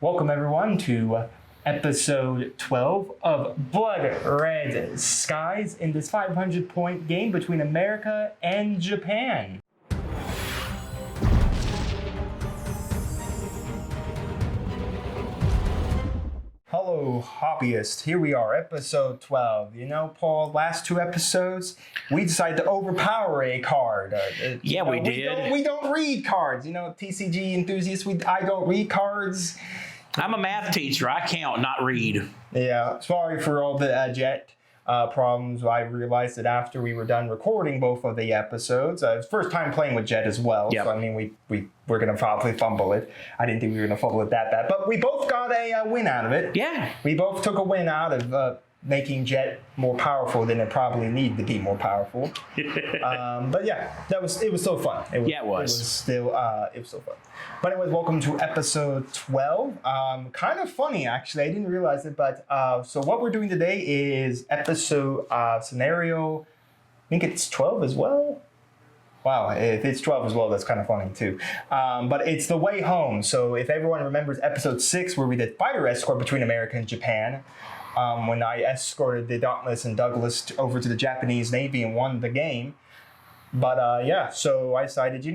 Welcome everyone to episode 12 of Blood Red Skies in this 500-point game between America and Japan. Hello, hobbyist. Here we are, episode 12. You know, Paul, last two episodes, we decided to overpower a card. We did. We don't read cards. You know, TCG enthusiasts, I don't read cards. I'm a math teacher. I count, not read. Yeah, sorry for all the jet problems. I realized that after we were done recording both of the episodes. It's first time playing with Jet as well. Yep. So, I mean, we're going to probably fumble it. I didn't think we were going to fumble it that bad. But we both got a win out of it. Yeah. We both took a win out of making Jet more powerful than it probably needed to be more powerful. But yeah, it was so fun. It was so fun. But anyways, welcome to episode 12. Kind of funny, actually. I didn't realize it, but so what we're doing today is episode scenario, I think it's 12 as well. Wow, if it's 12 as well, that's kind of funny too. But it's the way home. So if everyone remembers episode 6 where we did fighter escort between America and Japan, when I escorted the Dauntless and Douglas over to the Japanese Navy and won the game. But yeah, so I decided,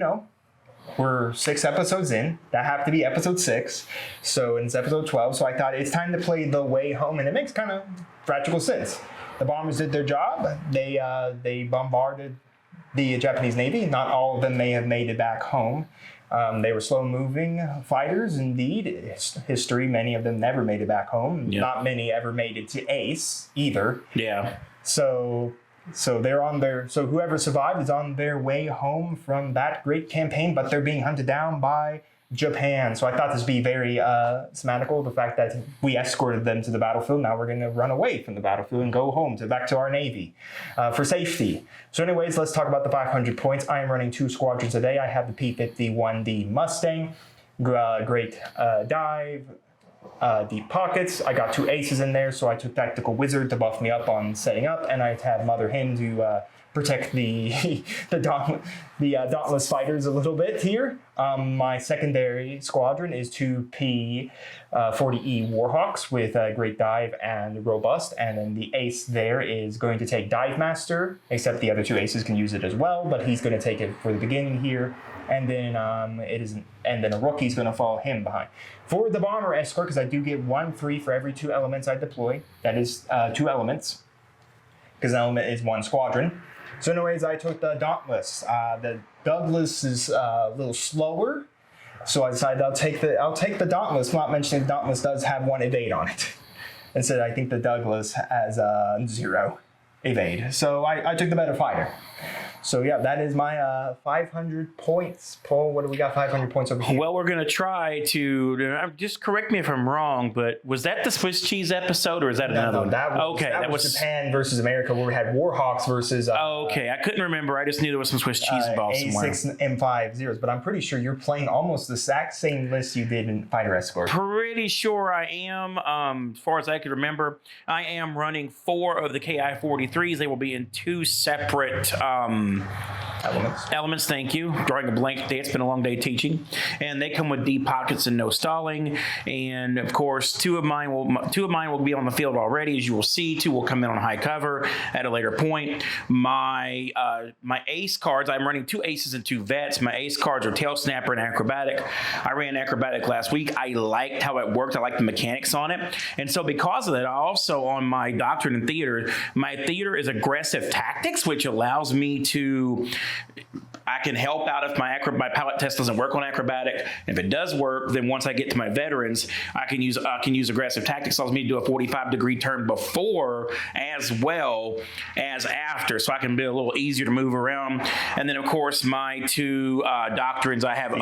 we're 6 episodes in. That have to be episode 6. So it's episode 12. So I thought it's time to play the way home. And it makes kind of practical sense. The bombers did their job. They bombarded the Japanese Navy. Not all of them may have made it back home. They were slow-moving fighters, indeed. History, many of them never made it back home. Yep. Not many ever made it to ace, either. Yeah. So whoever survived is on their way home from that great campaign, but they're being hunted down by Japan. So I thought this would be very semantical, the fact that we escorted them to the battlefield. Now we're going to run away from the battlefield and go home back to our Navy for safety. So anyways, let's talk about the 500 points. I am running 2 squadrons today. I have the P-51D Mustang, great dive, deep pockets. I got 2 aces in there, so I took Tactical Wizard to buff me up on setting up, and I have Mother Hen to protect the Dauntless fighters a little bit here. My secondary squadron is 2 P-40E Warhawks with a great dive and robust, and then the ace there is going to take Dive Master, except the other 2 aces can use it as well, but he's going to take it for the beginning here. And then a rookie's going to follow him behind. For the bomber escort, because I do get 1 free for every 2 elements I deploy. That is 2 elements, because an element is 1 squadron. So anyways, I took the Dauntless. The Douglas is a little slower, so I decided I'll take the Dauntless. Not mentioning the Dauntless does have 1 evade on it. Instead, I think the Douglas has 0 evade. So I took the better fighter. So yeah, that is my 500 points. Paul, what do we got 500 points over here? Well, we're going to try to, just correct me if I'm wrong, but was that the Swiss cheese episode or is that another one? That was Japan versus America where we had Warhawks versus... okay, I couldn't remember. I just knew there was some Swiss cheese involved somewhere. A6 and 5 zeros, but I'm pretty sure you're playing almost the exact same list you did in Fighter Escort. Pretty sure I am. As far as I could remember, I am running 4 of the KI-43s. They will be in 2 separate... Elements, thank you. Drawing a blank day. It's been a long day teaching. And they come with deep pockets and no stalling. And of course, two of mine will be on the field already, as you will see. 2 will come in on high cover at a later point. My ace cards, I'm running 2 aces and 2 vets. My ace cards are Tail Snapper and Acrobatic. I ran Acrobatic last week. I liked how it worked. I liked the mechanics on it. And so because of that, I also on my Doctrine and Theater, my theater is Aggressive Tactics, which allows me to I can help out if my pilot test doesn't work on Acrobatic. If it does work, then once I get to my veterans, I can use Aggressive Tactics. Allows me to do a 45-degree turn before as well as after, so I can be a little easier to move around. And then, of course, my 2 doctrines I have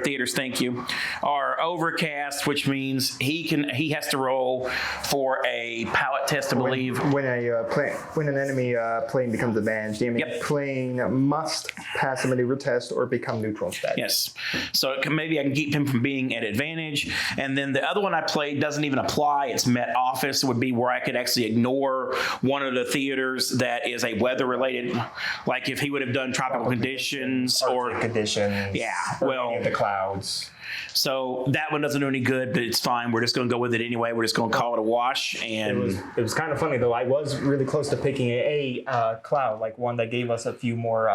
theaters, thank you, are Overcast, which means he has to roll for a pilot test, I believe. When an enemy plane becomes advantage, the enemy plane must pass a maneuver test or become neutral instead. Yes. So maybe I can keep him from being at advantage. And then the other one I played doesn't even apply. It's Met Office. It would be where I could actually ignore one of the theaters that is a weather related, like if he would have done tropical conditions or conditions. Yeah. Well, the clouds. So that one doesn't do any good, but it's fine. We're just going to go with it anyway. We're just going to call it a wash. And it was kind of funny though. I was really close to picking a cloud, like one that gave us a few more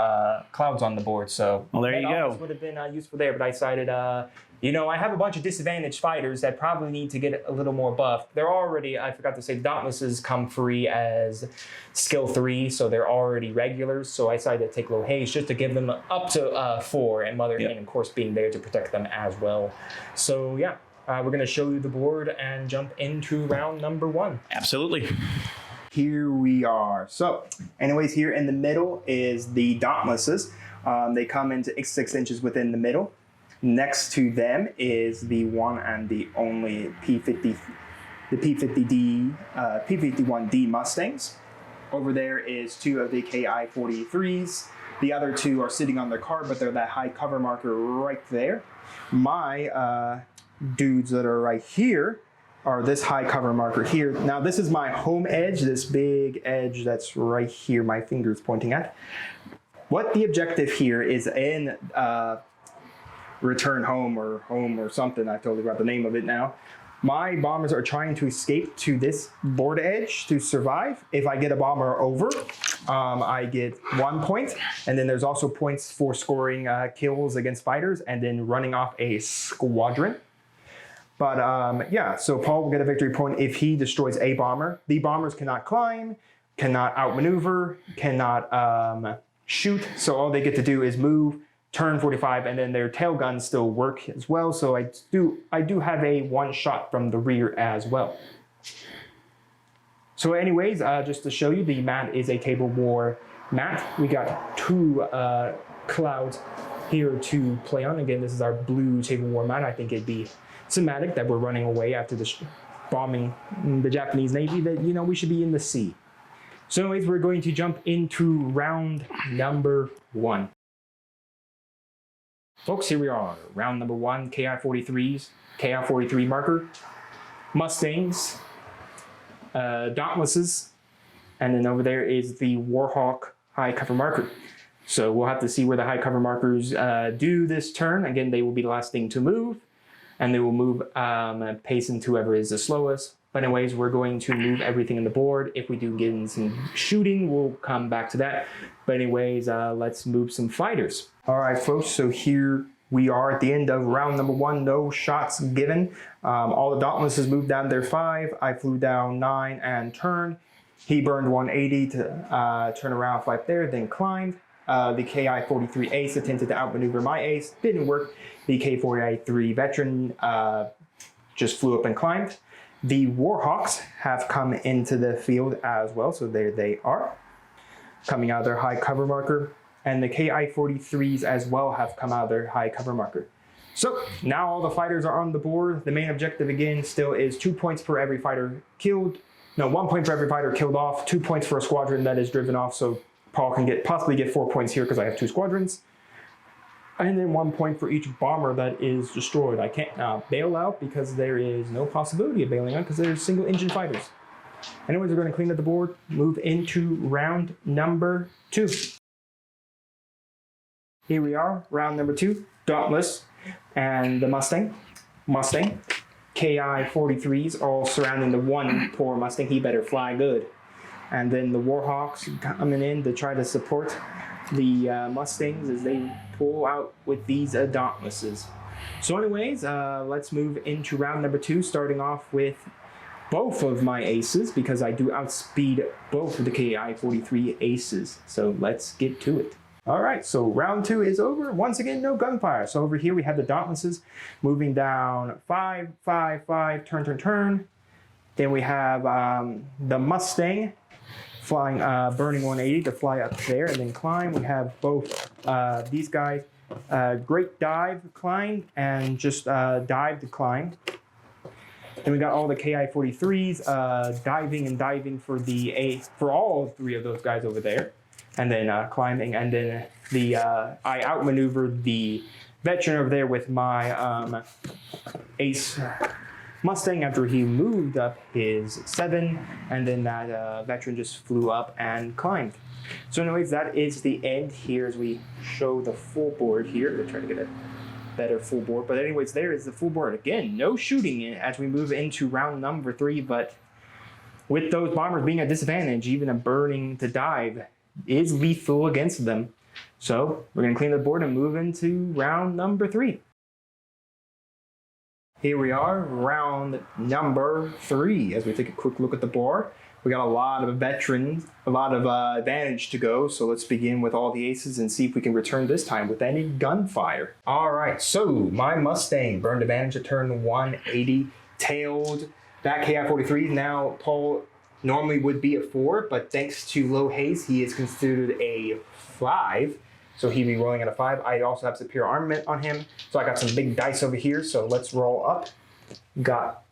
clouds on the board. So well, there you go. Would have been useful there, but I decided, you know, I have a bunch of disadvantaged fighters that probably need to get a little more buff. They're already, I forgot to say, Dauntlesses come free as skill 3, so they're already regulars. So I decided to take low haste just to give them up to 4, and Mother Hand, of course, being there to protect them as well. So yeah, we're going to show you the board and jump into round number 1. Absolutely. Here we are. So anyways, here in the middle is the Dauntlesses. They come into 6 inches within the middle. Next to them is the one and the only P-50, the P-51D Mustangs. Over there is 2 of the KI-43s. The other 2 are sitting on their card, but they're that high cover marker right there. My dudes that are right here are this high cover marker here. Now this is my home edge, this big edge that's right here, my finger's pointing at. What the objective here is in return home or something, I totally forgot the name of it now. My bombers are trying to escape to this board edge to survive. If I get a bomber over, I get 1 point, and then there's also points for scoring kills against fighters and then running off a squadron. But yeah, so Paul will get a victory point if he destroys a bomber. The bombers cannot climb, cannot outmaneuver, cannot shoot, so all they get to do is move, turn 45, and then their tail guns still work as well. So I do have a 1 shot from the rear as well. So anyways, just to show you, the mat is a table war mat. We got 2 clouds here to play on. Again, this is our blue table war mat. I think it'd be symbolic that we're running away after the bombing the Japanese Navy, that, you know, we should be in the sea. So anyways, we're going to jump into round number 1. Folks, here we are, round number 1, KI-43s, KI-43 marker, Mustangs, Dauntlesses, and then over there is the Warhawk high cover marker. So we'll have to see where the high cover markers do this turn. Again, they will be the last thing to move, and they will move pace into whoever is the slowest. But anyways, we're going to move everything in the board. If we do get in some shooting, we'll come back to that. But anyways, let's move some fighters. All right, folks, so here we are at the end of round number 1, no shots given. All the Dauntlesses moved down their 5. I flew down 9 and turned. He burned 180 to turn around 5 there, then climbed. The KI-43 ace attempted to outmaneuver my ace, didn't work. The K-40E veteran just flew up and climbed. The Warhawks have come into the field as well, so there they are, coming out of their high cover marker. And the KI-43s as well have come out of their high cover marker. So now all the fighters are on the board. The main objective again still is 2 points for every fighter killed. No, 1 point for every fighter killed off, 2 points for a squadron that is driven off. So Paul can possibly get 4 points here because I have 2 squadrons. And then 1 point for each bomber that is destroyed. I can't bail out because there is no possibility of bailing out because they're single engine fighters. Anyways, we're going to clean up the board, move into round number 2. Here we are, round number 2, Dauntless and the Mustang, KI-43s all surrounding the one poor Mustang. He better fly good. And then the Warhawks coming in to try to support the Mustangs as they pull out with these Dauntlesses. So anyways, let's move into round number 2, starting off with both of my aces because I do outspeed both of the KI-43 aces. So let's get to it. All right, so round 2 is over. Once again, no gunfire. So over here we have the Dauntlesses moving down 5, 5, 5, turn. Then we have the Mustang flying, burning 180 to fly up there and then climb. We have both these guys, great dive, climb, and just dive to climb. Then we got all the KI-43s diving for all 3 of those guys over there. And then climbing, and then I outmaneuvered the veteran over there with my ace Mustang after he moved up his 7, and then that veteran just flew up and climbed. So anyways, that is the end here as we show the full board here. We're trying to get it better full board. But anyways, there is the full board. Again, no shooting as we move into round number 3, but with those bombers being at disadvantage, even a burning to dive is lethal against them. So we're going to clean the board and move into round number 3. Here we are, round number 3. As we take a quick look at the board, we got a lot of veterans, a lot of advantage to go. So let's begin with all the aces and see if we can return this time with any gunfire. All right, so my Mustang burned advantage at turn 180, tailed that KI-43. Now Paul normally would be a 4, but thanks to low haze, he is considered a 5. So he'd be rolling at a 5. I also have superior armament on him. So I got some big dice over here. So let's roll up. Got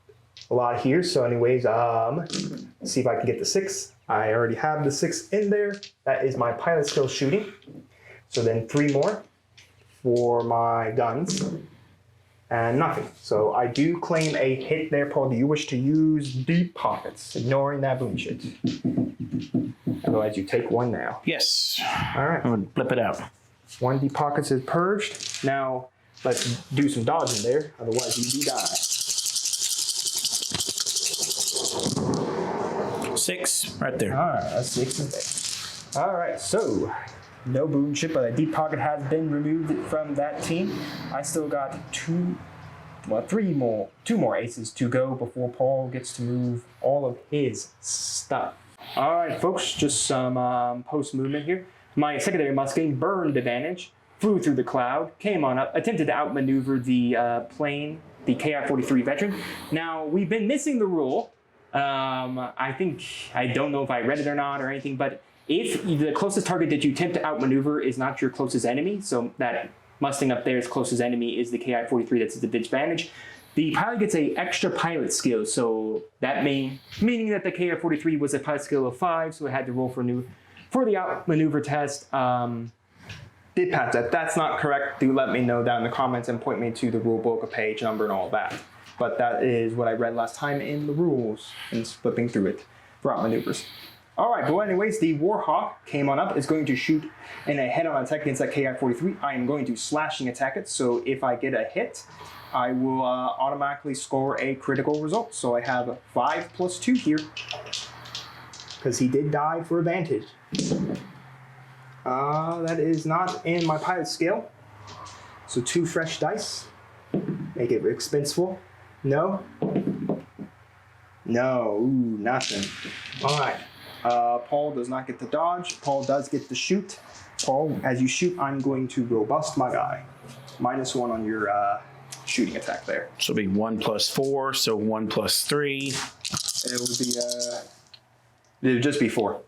a lot here. So anyways, let's see if I can get the 6. I already have the 6 in there. That is my pilot skill shooting. So then 3 more for my guns. And nothing. So I do claim a hit there, Paul. Do you wish to use deep pockets, ignoring that boom shit? Otherwise, you take 1 now. Yes. All right. I'm going to flip it out. 1 deep pockets is purged. Now, let's do some dodging there. Otherwise, you do die. 6 right there. All right, that's 6 is there. All right, so no boom ship, but a deep pocket has been removed from that team. I still got 2 more aces to go before Paul gets to move all of his stuff. All right, folks, just some post movement here. My secondary Mustang burned advantage, flew through the cloud, came on up, attempted to outmaneuver the plane, the KI-43 veteran. Now, we've been missing the rule. I don't know if I read it or not or anything, but if the closest target that you attempt to outmaneuver is not your closest enemy, so that Mustang up there's closest enemy is the KI-43 that's at the disadvantage, the pilot gets a extra pilot skill. So that meaning that the KI-43 was a pilot skill of 5, so it had to roll for the outmaneuver test. Did pass that. That's not correct. Do let me know down in the comments and point me to the rule book, a page number, and all that. But that is what I read last time in the rules and flipping through it for outmaneuvers. All right, but anyways, the Warhawk came on up. It's going to shoot in a head-on attack against that KI-43. I am going to slashing attack it. So if I get a hit, I will automatically score a critical result. So I have 5 plus 2 here because he did die for advantage. That is not in my pilot skill. So 2 fresh dice. Make it expenseful. No. No. Ooh, nothing. All right. Paul does not get the dodge. Paul does get the shoot. Paul, as you shoot, I'm going to robust my guy. -1 on your shooting attack there. So it'll be 1 plus 4, so 1 plus 3. It would be, it would just be 4.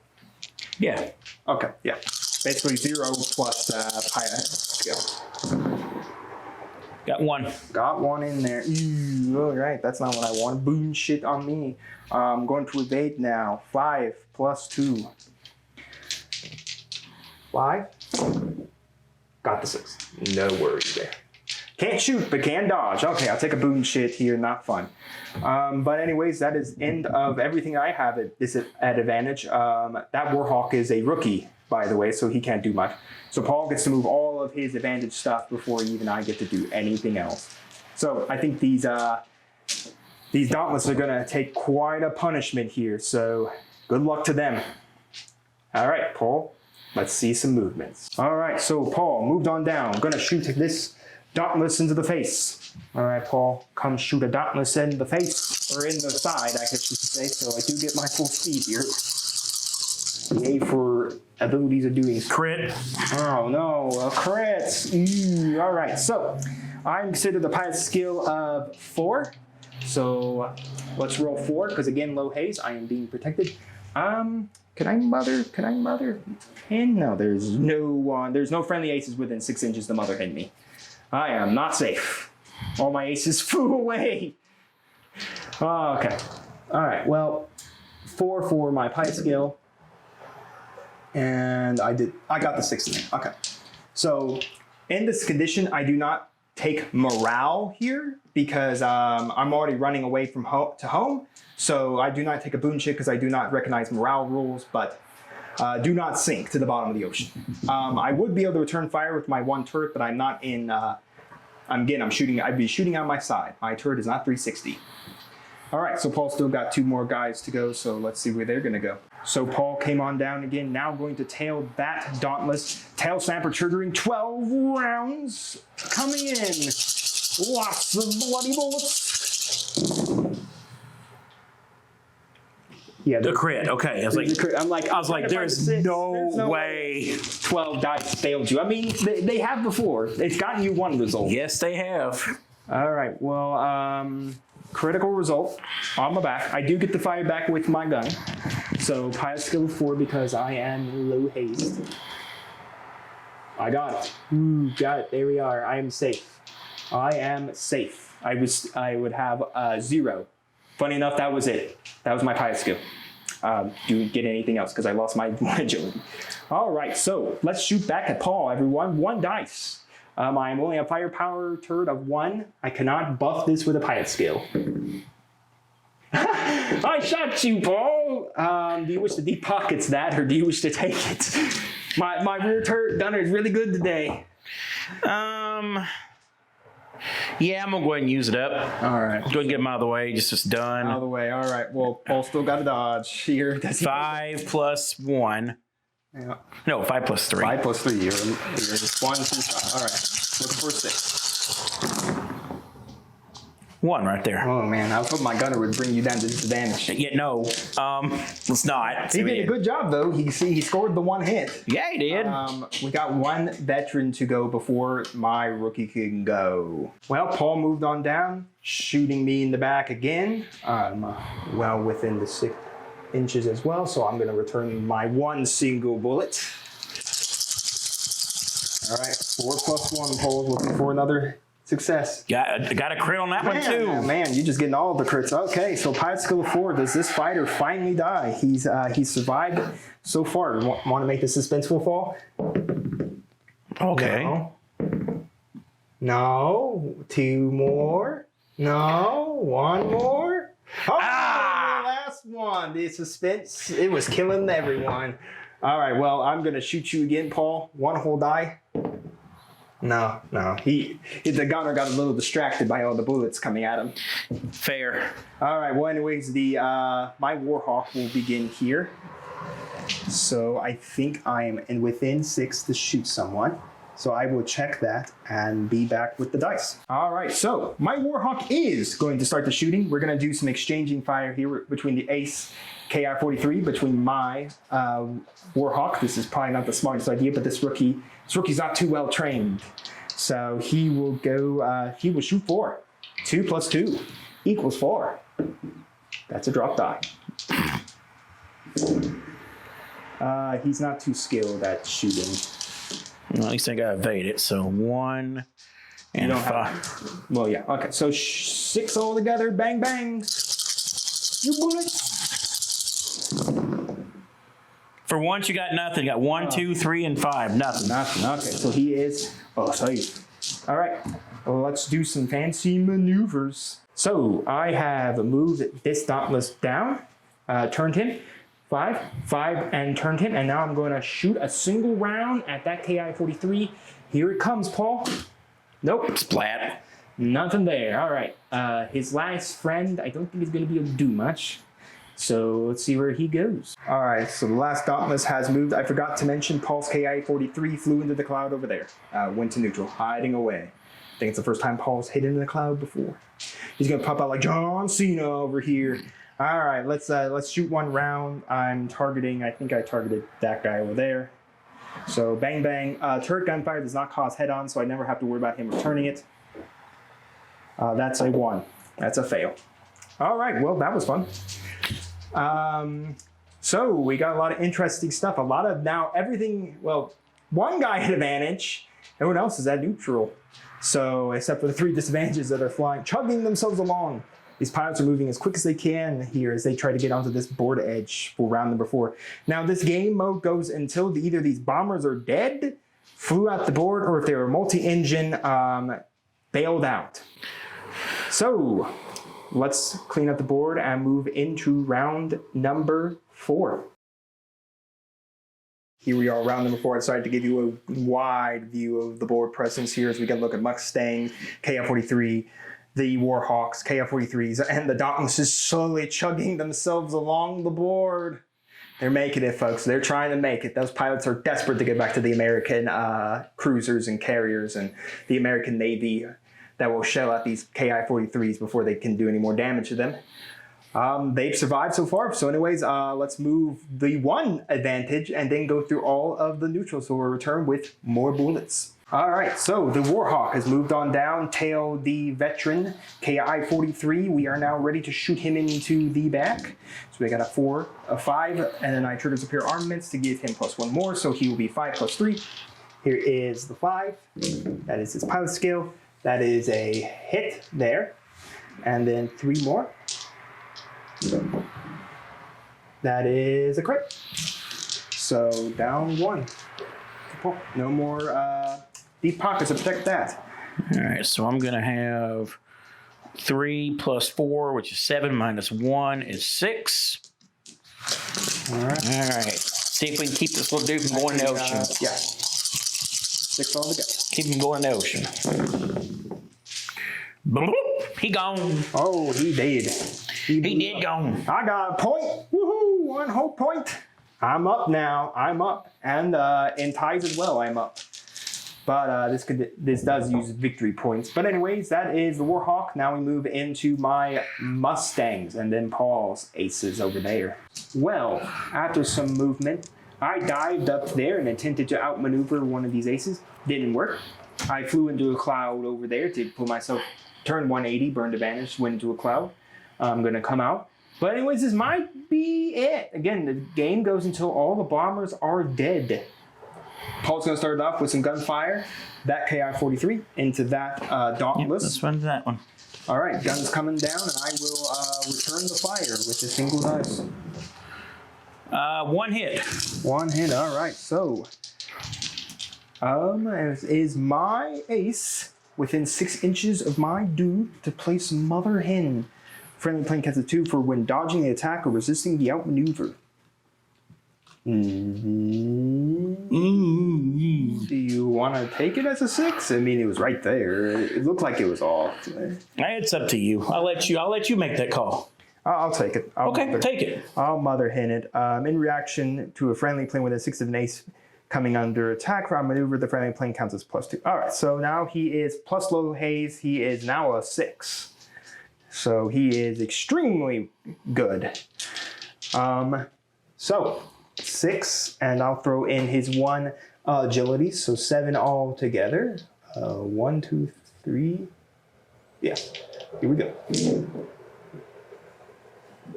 Yeah. Okay, yeah. Basically 0 plus pilot skill. Got 1. Got 1 in there. Ooh, all right, that's not what I want. Boom shit on me. I'm going to evade now. 5 plus 2. 5. Got the 6. No worries there. Can't shoot, but can dodge. Okay, I'll take a boom shit here. Not fun. But anyways, that is end of everything I have at advantage. That Warhawk is a rookie, by the way, so he can't do much. So Paul gets to move all of his advantage stuff before even I get to do anything else. So I think these Dauntlesses are going to take quite a punishment here. So good luck to them. All right, Paul, let's see some movements. All right, so Paul moved on down. Going to shoot this Dauntless into the face. All right, Paul, come shoot a Dauntless in the face, or in the side, I guess you could say. So I do get my full speed here. Yay for abilities of doing Crit. Oh no, a crit. All right, so I'm considered the pilot skill of 4. So let's roll 4, because again, low haze, I am being protected. Can I mother? And no, there's no friendly aces within 6 inches to mother hit me. I am not safe. All my aces flew away. Oh, okay. All right, well, 4 for my pilot skill. And I got the 6 in there. Okay. So in this condition, I do not take morale here because I'm already running away from home. So I do not take a boon shit because I do not recognize morale rules, but do not sink to the bottom of the ocean. I would be able to return fire with my 1 turret, but I'm not in I'm shooting. I'd be shooting on my side. My turret is not 360. All right, so Paul still got 2 more guys to go, so let's see where they're gonna go. So Paul came on down again, now going to tail that Dauntless. Tail snapper triggering 12 rounds. Coming in. Lots of bloody bullets. Yeah, The crit, okay. I was like, there's no way. 12 dice failed you. I mean, they have before. It's gotten you 1 result. Yes, they have. All right, well, critical result on my back. I do get to fire back with my gun. So pilot skill 4 because I am low haste. I got it. Ooh, got it. There we are. I am safe. I am safe. I would have 0. Funny enough, that was it. That was my pilot skill. Didn't get anything else because I lost my agility. All right, so let's shoot back at Paul, everyone. 1 dice. I'm only a firepower turret of 1. I cannot buff this with a pilot skill. I shot you, Paul. Do you wish to deep pockets that, or do you wish to take it? My rear turret gunner is really good today. Yeah, I'm gonna go ahead and use it up. All right. Go ahead and get him out of the way. Just it's done. Out of the way. All right. Well, Paul still got a dodge here. 5 plus 1. Yeah. No, 5 plus 3. 5 plus 3. You're 1 through 5. All right. Looking for 6. 1 right there. Oh man, I thought my gunner would bring you down to disadvantage. Yeah, no. Let's not. He did a good job though. He scored the 1 hit. Yeah, he did. We got 1 veteran to go before my rookie can go. Well, Paul moved on down, shooting me in the back again. Well within the 6 inches as well, so I'm going to return my 1 single bullet. All right, 4 plus 1. Paul looking for another success. Got a crit on that one too. Man, you're just getting all the crits. Okay, so pilot skill 4. Does this fighter finally die? He's survived so far. Want to make the suspenseful fall? Okay. No. 2 more. No. 1 more. Oh, last one. The suspense. It was killing everyone. All right. Well, I'm gonna shoot you again, Paul. 1 whole die. No. The gunner got a little distracted by all the bullets coming at him. Fair. All right. Well, anyways, my Warhawk will begin here. So I think I am within 6 to shoot someone. So I will check that and be back with the dice. All right. So my Warhawk is going to start the shooting. We're going to do some exchanging fire here between the Ace KI-43, between my Warhawk. This is probably not the smartest idea, but this rookie's not too well trained. So he will go, he will shoot 4. 2 plus 2 equals 4. That's a drop die. He's not too skilled at shooting. Well, at least I got evade it. So 1 and 5. Well, yeah. Okay. So 6 all together. Bang, bang. You bullets. For once, you got nothing. You got 1, 2, 3, and 5. Nothing. Nothing. Okay. So he is safe. All right. Well, let's do some fancy maneuvers. So I have moved this Dauntless down, turned him. 5, and turned him, and now I'm going to shoot a single round at that KI-43. Here it comes, Paul. Nope. Splat. Nothing there. All right. His last friend, I don't think he's going to be able to do much. So let's see where he goes. All right. So the last Dauntless has moved. I forgot to mention Paul's KI-43 flew into the cloud over there. Went to neutral, hiding away. I think it's the first time Paul's hidden in the cloud before. He's going to pop out like John Cena over here. All right, let's shoot 1 round. I think I targeted that guy over there. So bang, bang. Turret gunfire does not cause head-on, so I never have to worry about him returning it. That's a 1. That's a fail. All right, well, that was fun. So we got a lot of interesting stuff. Now everything, well, 1 guy had advantage. Everyone else is at neutral. So except for the 3 disadvantages that are flying, chugging themselves along. These pilots are moving as quick as they can here as they try to get onto this board edge for round number 4. Now, this game mode goes until either these bombers are dead, flew out the board, or if they were multi-engine, bailed out. So, let's clean up the board and move into round number 4. Here we are, round number 4. I decided to give you a wide view of the board presence here as we can look at Mustangs, KF-43, the Warhawks, KF-43s, and the Dauntlesses slowly chugging themselves along the board. They're making it, folks. They're trying to make it. Those pilots are desperate to get back to the American cruisers and carriers and the American Navy that will shell out these KI-43s before they can do any more damage to them. They've survived so far. So anyways, let's move the one advantage and then go through all of the neutrals. So we'll return with more bullets. All right, so the Warhawk has moved on down. Tail the veteran KI-43. We are now ready to shoot him into the back. So we got a 4, a 5, and then I triggers a pair of armaments to give him +1 more. So he will be 5 + 3. Here is the 5. That is his pilot skill. That is a hit there. And then 3 more. That is a crit. So down 1. No more deep pockets to protect that. All right, so I'm gonna have 3 + 4, which is 7, -1 is 6. All right. All right. See if we can keep this little dude from going in the ocean. Yeah. 6 altogether. Keep him going in the ocean. Bloop, he gone. Oh, he did. He did gone. I got a point. Woohoo! 1 whole point. I'm up now. I'm up. And in ties as well, I'm up. But this does use victory points. But anyways, that is the Warhawk. Now we move into my Mustangs and then Paul's aces over there. Well, after some movement, I dived up there and attempted to outmaneuver one of these aces. Didn't work. I flew into a cloud over there to put myself, turn 180, burn to vanish, went into a cloud. I'm going to come out. But anyways, this might be it. Again, the game goes until all the bombers are dead. Paul's going to start it off with some gunfire. That KI-43 into that Dauntless. Yep, let's run to that one. All right, guns coming down, and I will return the fire with a single dice. 1 hit. 1 hit, all right. So, is my ace within 6 inches of my dude to place Mother Hen. Friendly plane gets a 2 for when dodging the attack or resisting the outmaneuver. Do you want to take it as a 6? I mean, it was right there. It looked like it was off. It's up to you. I'll let you make that call. I'll take it. Take it. I'll Mother Hen it. In reaction to a friendly plane with a 6 of an ace coming under attack for our maneuver, the friendly plane counts as +2. All right, so now he is plus low haze. He is now a 6. So he is extremely good. So 6, and I'll throw in his 1 agility, so 7 altogether. 1, 2, 3. Yeah, here we go.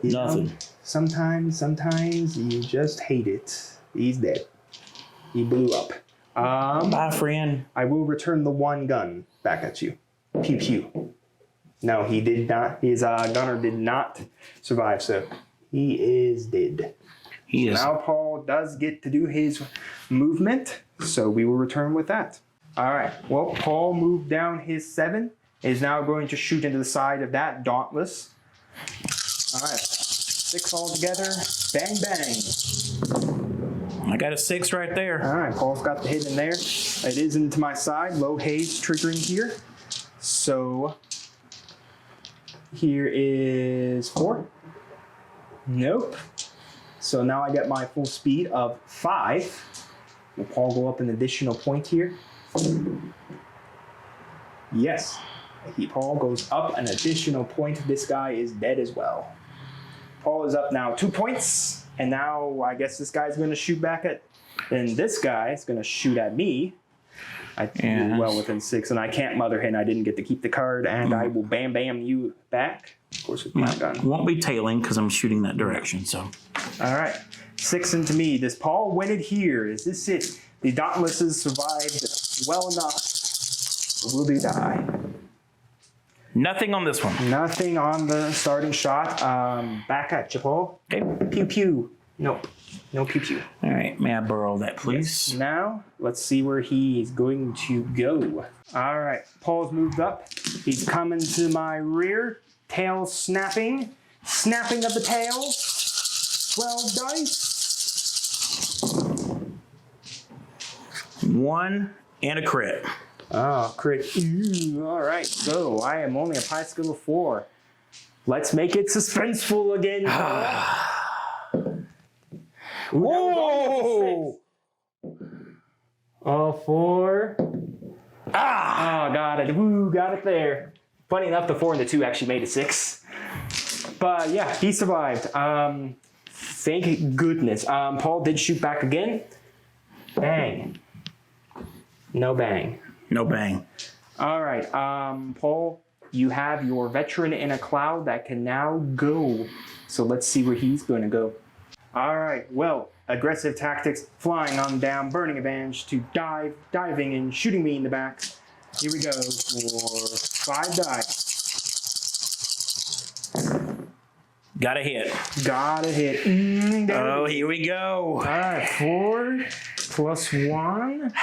Nothing. Sometimes you just hate it. He's dead. He blew up. Bye, friend. I will return the 1 gun back at you. Pew pew. No, he did not. His gunner did not survive, so he is dead. He is. Now Paul does get to do his movement, so we will return with that. All right. Well, Paul moved down his 7. Is now going to shoot into the side of that Dauntless. All right. 6 altogether. Bang, bang. I got a 6 right there. All right. Paul's got the hit in there. It is into my side. Low haze triggering here. So here is 4. Nope. So now I get my full speed of 5. Will Paul go up an additional point here? Yes. Paul goes up an additional point. This guy is dead as well. Paul is up now 2 points. And now I guess this guy's going to shoot back at... Then this guy is going to shoot at me. I did well within 6. And I can't Mother Hen. I didn't get to keep the card. And I will bam bam you back. Of course with my gun. Won't be tailing because I'm shooting that direction. So, all right, 6 into me. Does Paul win it here? Is this it? The Dauntlesses survived well enough. Or will they die? Nothing on this one. Nothing on the starting shot. Back at you, Paul. Okay. Pew pew. Nope. No pew pew. All right, may I borrow that, please? Yes. Now let's see where he is going to go. All right, Paul's moved up. He's coming to my rear. Tail snapping. Snapping of the tail. 12 dice. 1 and a crit. Oh, crit. Ooh, all right. So I am only a pie skill of 4. Let's make it suspenseful again. Whoa! Oh, 4. Oh, got it. Woo, got it there. Funny enough, the 4 and the 2 actually made it 6. But yeah, he survived. Thank goodness. Paul did shoot back again. Bang. No bang. No bang. All right, Paul, you have your veteran in a cloud that can now go. So let's see where he's going to go. All right, well, aggressive tactics, flying on down, burning advantage to diving and shooting me in the back. Here we go for 5 die. Got a hit. Got a hit. Oh, here we go. All right, 4 plus 1.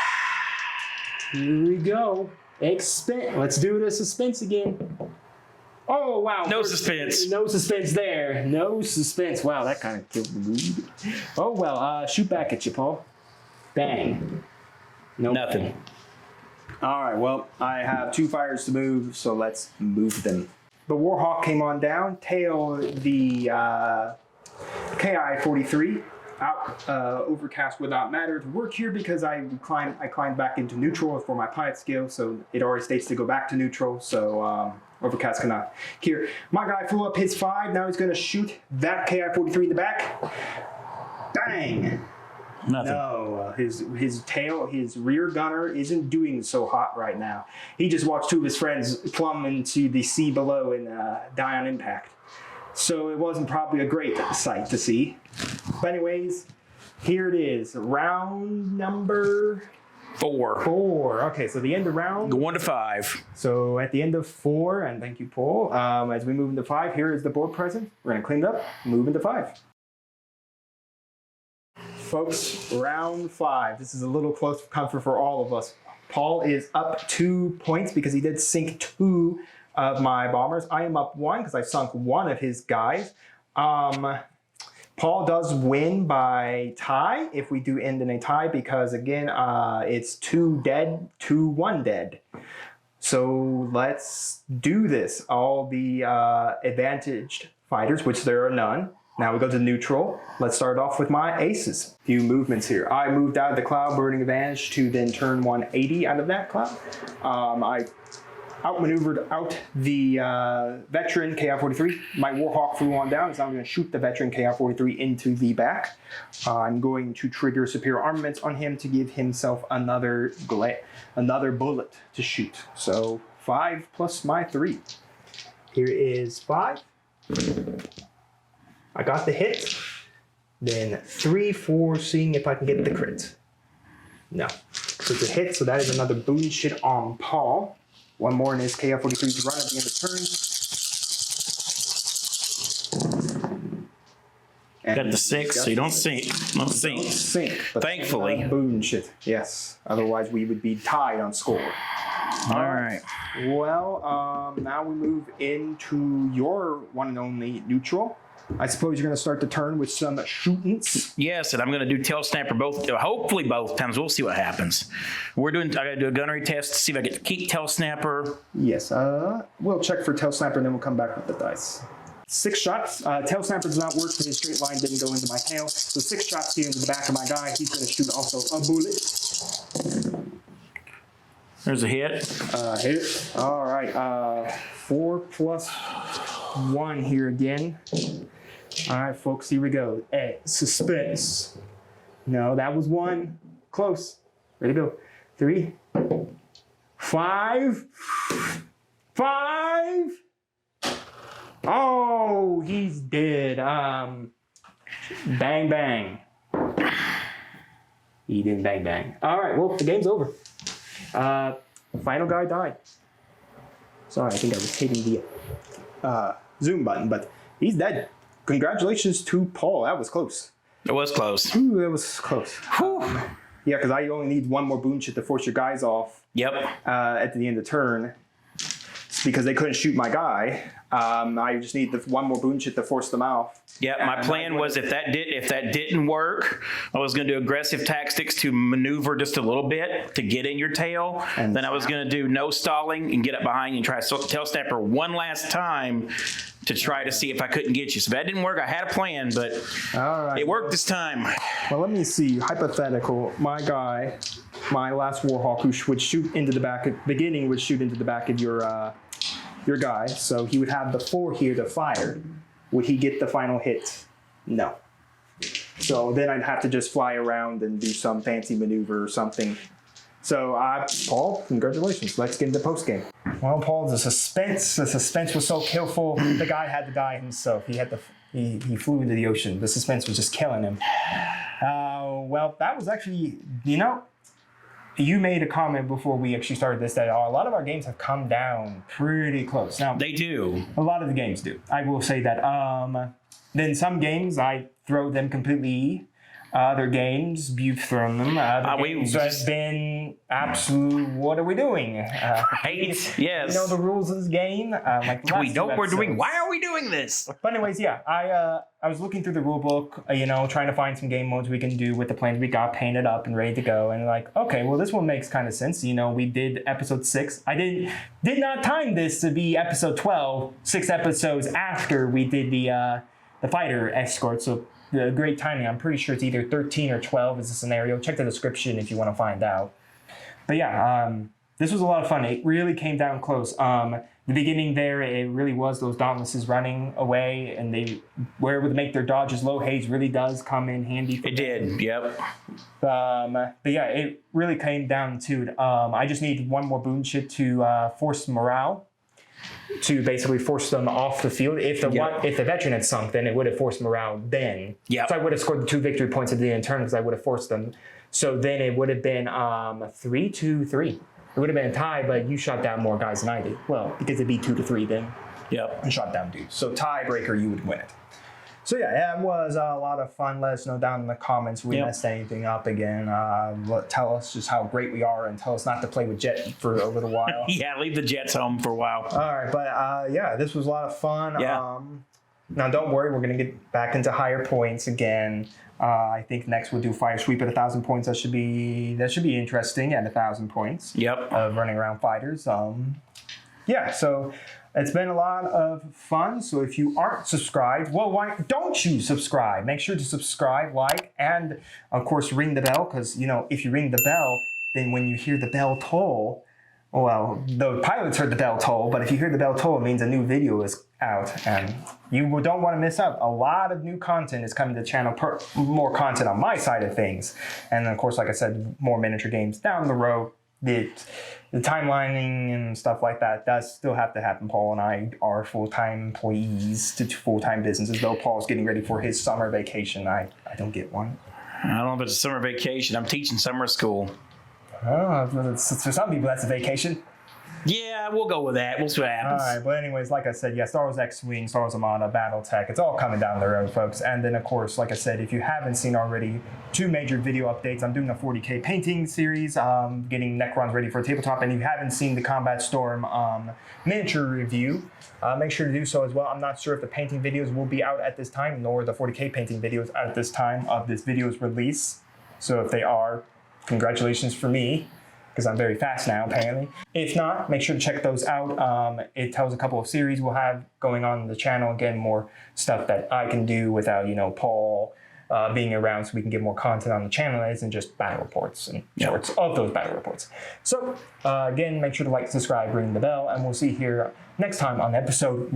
Here we go. Let's do the suspense again. Oh, wow. No suspense. No suspense there. No suspense. Wow, that kind of killed the mood. Oh, well, shoot back at you, Paul. Bang. Nothing. All right, well, I have 2 fires to move, so let's move them. The Warhawk came on down, tail the KI-43. Out, overcast would not matter to work here because I climbed back into neutral for my pilot skill, so it already states to go back to neutral, so overcast cannot here. My guy flew up his 5, now he's going to shoot that KI-43 in the back. Bang! Nothing. No, his tail, his rear gunner isn't doing so hot right now. He just watched 2 of his friends plumb into the sea below and die on impact. So it wasn't probably a great sight to see. But anyways, here it is. Round number 4. Okay, so the end of round. Go 1 to 5. So at the end of 4, and thank you, Paul. As we move into 5, here is the board present. We're going to clean it up, move into 5. Folks, round 5. This is a little close for comfort for all of us. Paul is up 2 points because he did sink 2 of my bombers. I am up 1 because I sunk 1 of his guys. Paul does win by tie if we do end in a tie because, again, it's 2 dead, 2 1 dead. So let's do this. All the advantaged fighters, which there are none. Now we go to neutral. Let's start off with my aces. Few movements here. I moved out of the cloud, burning advantage to then turn 180 out of that cloud. I outmaneuvered out the veteran KI-43. My Warhawk flew on down, so I'm going to shoot the veteran KI-43 into the back. I'm going to trigger superior armaments on him to give himself another bullet to shoot. So 5 plus my 3. Here is 5. I got the hit. Then 3, 4, seeing if I can get the crit. No. So it's a hit, so that is another boon shit on Paul. 1 more in his KI-43 to run at the end of turn. And got the 6, so you don't sink. Don't sink. But thankfully. Boon shit, yes. Otherwise, we would be tied on score. All right. Well, now we move into your one and only neutral. I suppose you're going to start the turn with some shootings. Yes, and I'm going to do tail snapper hopefully both times. We'll see what happens. I got to do a gunnery test to see if I get to keep tail snapper. Yes, we'll check for tail snapper and then we'll come back with the dice. 6 shots. Tail snapper does not work because his straight line didn't go into my tail. So 6 shots here into the back of my guy. He's going to shoot also a bullet. There's a hit. Hit. All right. 4 plus 1 here again. All right, folks, here we go. Hey, suspense. No, that was 1. Close. Ready to go. 3, 5. 5. Oh, he's dead. Bang, bang. He didn't bang, bang. All right, well, the game's over. Final guy died. Sorry, I think I was hitting the zoom button, but he's dead. Congratulations to Paul. That was close. It was close. Ooh, that was close. Yeah, because I only need 1 more boon shit to force your guys off. Yep. At the end of the turn, because they couldn't shoot my guy. I just need the one more boon shit to force them out. Yeah, my plan was if that didn't work, I was going to do aggressive tactics to maneuver just a little bit to get in your tail. And then I was going to do no stalling and get up behind you and try to tail snapper one last time to try to see if I couldn't get you. So that didn't work. I had a plan, but it worked this time. Well, let me see. Hypothetical. My guy, my last Warhawk, who would shoot into the back, would shoot into the back of your guy. So he would have the 4 here to fire. Would he get the final hit? No. So then I'd have to just fly around and do some fancy maneuver or something. So, Paul, congratulations. Let's get into post-game. Well, Paul, the suspense was so killful. The guy had to die himself. He flew into the ocean. The suspense was just killing him. Well, that was actually, you made a comment before we actually started this that a lot of our games have come down pretty close. Now They do. A lot of the games do. I will say that. Then some games I throw them completely. Other games you've thrown them. Games have been absolute. What are we doing? Right. Yes. The rules of this game. We know what we're doing. Why are we doing this? But anyways, yeah. I was looking through the rule book. Trying to find some game modes we can do with the planes we got painted up and ready to go. And okay, well this one makes kind of sense. We did episode 6. I did not time this to be episode 12. 6 episodes after we did the fighter escort. So. The great timing. I'm pretty sure it's either 13 or 12 is the scenario. Check the description if you want to find out. But yeah, this was a lot of fun. It really came down close. The beginning there, it really was those Dauntlesses running away, and they were able to make their dodges. Low haze really does come in handy. It did, yep. But yeah, it really came down to it. I just need one more boon shit to force morale. To basically force them off the field. If the veteran had sunk, then it would have forced morale then. Yep. So I would have scored the 2 victory points at the end turn because I would have forced them. So then it would have been 3-2-3. It would have been a tie, but you shot down more guys than I did. Well, because it'd be 2-3 then. Yep. And shot down dudes. So tiebreaker, you would win it. So yeah, it was a lot of fun. Let us know down in the comments if we messed anything up again. Tell us just how great we are and tell us not to play with Jet for a little while. Yeah, leave the Jets home for a while. All right, but yeah, this was a lot of fun. Yeah. Now don't worry, we're going to get back into higher points again. I think next we'll do fire sweep at 1,000 points. That should be interesting at 1,000 points. Yep. Of running around fighters. Yeah, so it's been a lot of fun. So if you aren't subscribed, well, why don't you subscribe? Make sure to subscribe, like, and of course ring the bell. Because if you ring the bell, then when you hear the bell toll, well, the pilots heard the bell toll, but if you hear the bell toll, it means a new video is out, and you don't want to miss out. A lot of new content is coming to the channel. More content on my side of things, and of course, like I said, more miniature games down the road. The timelining and stuff like that does still have to happen. Paul and I are full-time employees to full-time businesses, though Paul's getting ready for his summer vacation. I don't get one. I don't know if it's a summer vacation. I'm teaching summer school. Oh, for some people, that's a vacation. Yeah, we'll go with that. We'll see what happens. All right, but anyways, like I said, yeah, Star Wars X-Wing, Star Wars Armada, Battletech, it's all coming down the road, folks. And then, of course, like I said, if you haven't seen already, 2 major video updates. I'm doing a 40K painting series, getting Necrons ready for a tabletop. And if you haven't seen the Combat Storm miniature review, make sure to do so as well. I'm not sure if the painting videos will be out at this time, nor the 40K painting videos at this time of this video's release. So if they are, congratulations for me, because I'm very fast now, apparently. If not, make sure to check those out. It tells a couple of series we'll have going on the channel. Again, more stuff that I can do without, Paul being around, so we can get more content on the channel. It isn't just battle reports and shorts of those battle reports. So, again, make sure to like, subscribe, ring the bell, and we'll see you here next time on episode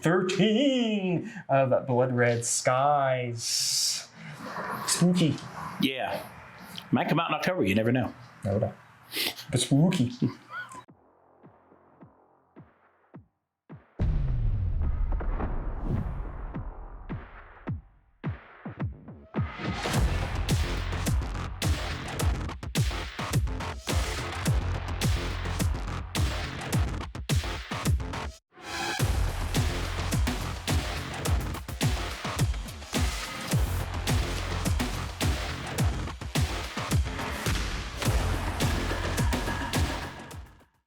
13 of Blood Red Skies. Spooky. Yeah. Might come out in October. You never know. No doubt. But spooky.